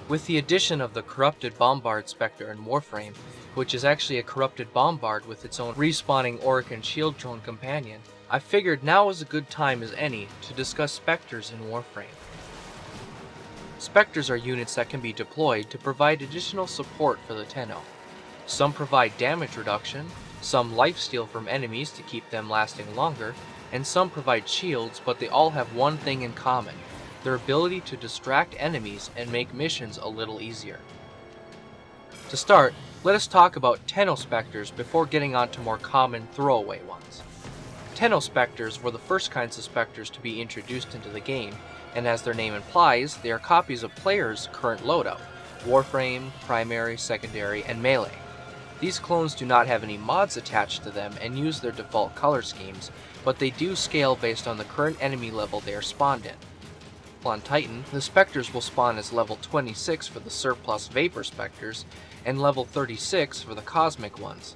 With the addition of the corrupted Bombard Spectre in Warframe, which is actually a corrupted Bombard with its own respawning Auric and Shield drone companion, I figured now is a good time as any to discuss Specters in Warframe. Specters are units that can be deployed to provide additional support for the Tenno. Some provide damage reduction, some lifesteal from enemies to keep them lasting longer, and some provide shields, but they all have one thing in common: their ability to distract enemies and make missions a little easier. To start, let us talk about Tenno Specters before getting on to more common throwaway ones. Tenno Specters were the first kinds of Specters to be introduced into the game, and as their name implies, they are copies of players' current loadout: Warframe, Primary, Secondary, and Melee. These clones do not have any mods attached to them and use their default color schemes, but they do scale based on the current enemy level they are spawned in. On Titan, the Specters will spawn as level 26 for the Surplus Vapor Specters, and level 36 for the Cosmic ones.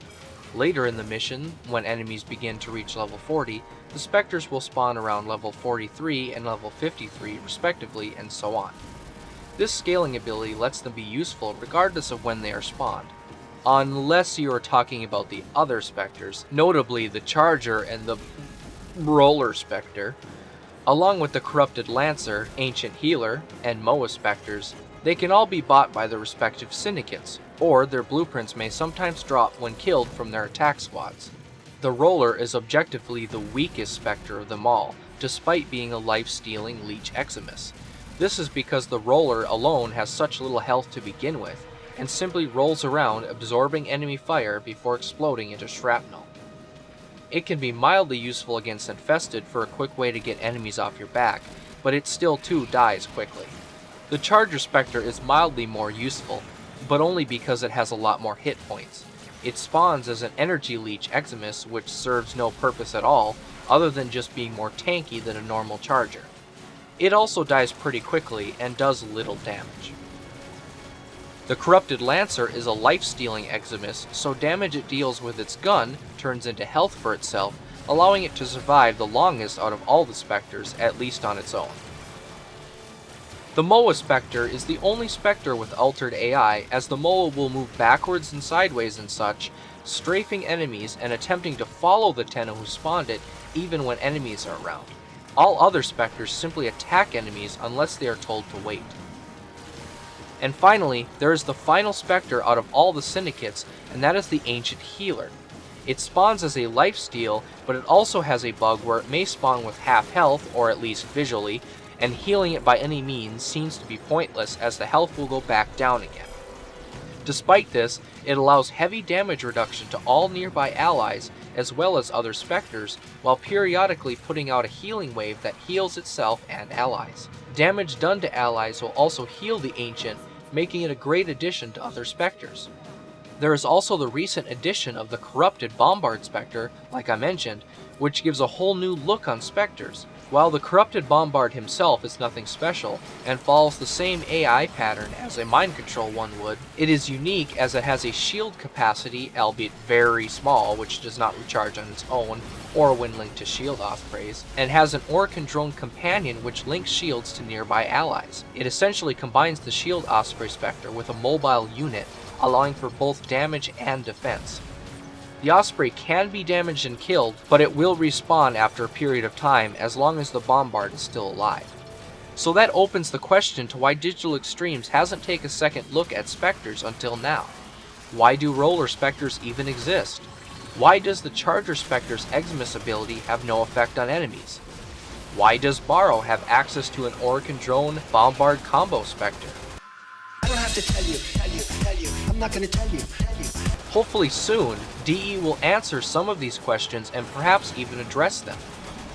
Later in the mission, when enemies begin to reach level 40, the Specters will spawn around level 43 and level 53 respectively, and so on. This scaling ability lets them be useful regardless of when they are spawned. Unless you are talking about the other Specters, notably the Charger and the Roller Spectre. Along with the Corrupted Lancer, Ancient Healer, and Moa Specters, they can all be bought by their respective syndicates, or their blueprints may sometimes drop when killed from their attack squads. The Roller is objectively the weakest Spectre of them all, despite being a life-stealing Leech Eximus. This is because the Roller alone has such little health to begin with, and simply rolls around absorbing enemy fire before exploding into shrapnel. It can be mildly useful against Infested for a quick way to get enemies off your back, but it still too dies quickly. The Charger Spectre is mildly more useful, but only because it has a lot more hit points. It spawns as an Energy Leech Eximus, which serves no purpose at all, other than just being more tanky than a normal Charger. It also dies pretty quickly and does little damage. The Corrupted Lancer is a life-stealing Eximus, so damage it deals with its gun turns into health for itself, allowing it to survive the longest out of all the Specters, at least on its own. The Moa Spectre is the only Spectre with altered AI, as the Moa will move backwards and sideways and such, strafing enemies and attempting to follow the Tenno who spawned it even when enemies are around. All other Specters simply attack enemies unless they are told to wait. And finally, there is the final Spectre out of all the syndicates, and that is the Ancient Healer. It spawns as a lifesteal, but it also has a bug where it may spawn with half health, or at least visually, and healing it by any means seems to be pointless as the health will go back down again. Despite this, it allows heavy damage reduction to all nearby allies as well as other Specters, while periodically putting out a healing wave that heals itself and allies. Damage done to allies will also heal the Ancient, making it a great addition to other Specters. There is also the recent addition of the Corrupted Bombard Spectre, like I mentioned, which gives a whole new look on Specters. While the Corrupted Bombard himself is nothing special, and follows the same AI pattern as a Mind Control one would, it is unique as it has a shield capacity, albeit very small, which does not recharge on its own, or when linked to shield ospreys, and has an Auric drone companion which links shields to nearby allies. It essentially combines the shield osprey Spectre with a mobile unit, allowing for both damage and defense. The Osprey can be damaged and killed, but it will respawn after a period of time as long as the Bombard is still alive. So that opens the question to why Digital Extremes hasn't taken a second look at Specters until now. Why do Roller Specters even exist? Why does the Charger Spectre's Eximus ability have no effect on enemies? Why does Barrow have access to an Auric drone Bombard combo Spectre? I don't have to tell you. I'm not going to tell you. Hopefully soon, DE will answer some of these questions and perhaps even address them.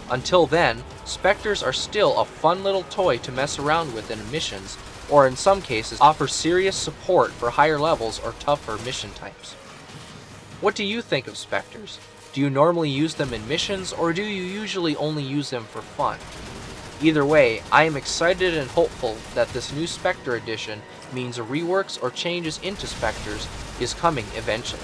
Until then, Specters are still a fun little toy to mess around with in missions, or in some cases offer serious support for higher levels or tougher mission types. What do you think of Specters? Do you normally use them in missions, or do you usually only use them for fun? Either way, I am excited and hopeful that this new Spectre edition means reworks or changes into Specters is coming eventually.